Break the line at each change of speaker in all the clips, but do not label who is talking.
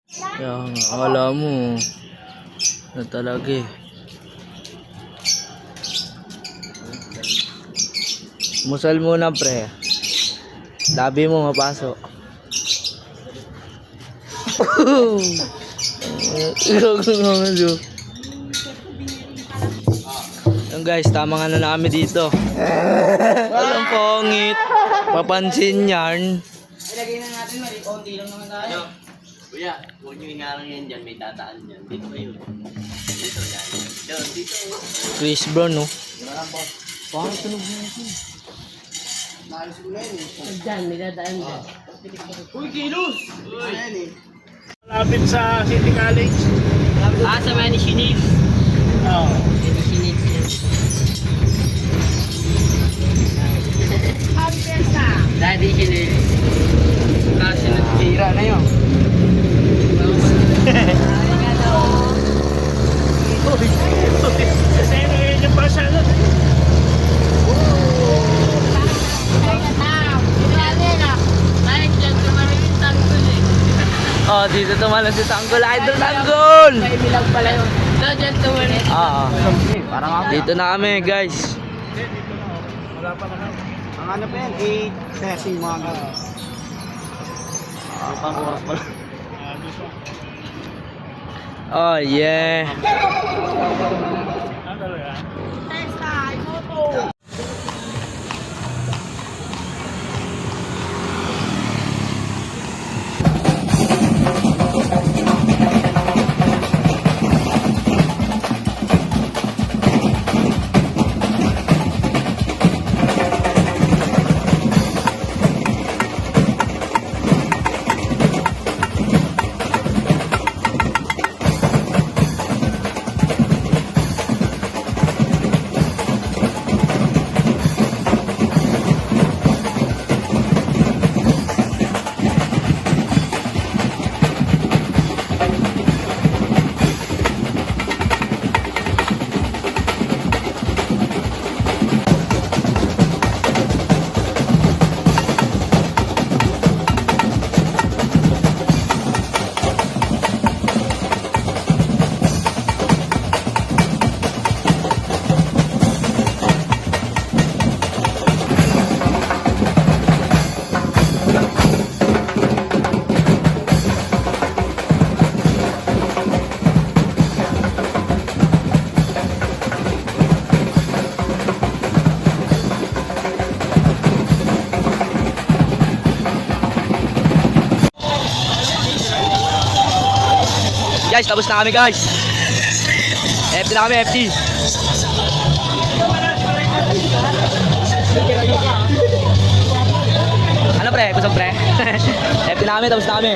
Kaya nga, akala mo na talaga eh. Musal muna pre. Labi mo mapasok. Yung guys, tama nga na namin dito. Walang pangit. Papansin yan.
Ilagay na natin, konti lang naman tayo.
Kuya, huwag nyo ingarang yan dyan, may tataan dyan. Dito kayo. Dito yan. Dito.
Chris Brown, no?
Parang tunog na ito. Naalis ko na yun eh. Diyan, may dadaan dyan. Uy, kilos! Uy!
Malapit sa City College.
Sa Manny Shinix.
Oo.
Manny Shinix yan. Daddy Shinix. Kasi
Tira na yun.
Kasi yun yung pasalo.
Oh, dito tumalon si Tanggol. Idol Tanggol!
Bilang pala yun. Dyan tumalit.
Oo.
Parang ako.
Dito na kami, guys.
Wala pa naman.
Ang ano pa yan, 8:30 mga gano'n. Pang oras pala.
Oh, yeah.
Ano talaga?
Guys, tapos na kami, guys. FT na kami, FT. Ano pre? Kusog pre? FT na kami, tapos na kami.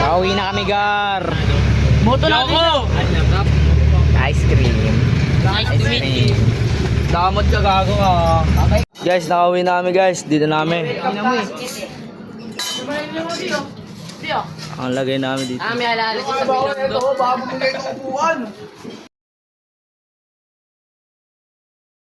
Pauwi na kami, gar.
Moto lang ako.
Ice cream.
Nice to meet you.
Damot ka, gago ka. Guys, nakauwi na kami, guys. Dito namin. Ang lagay namin dito.
May alala ko sa Binondo.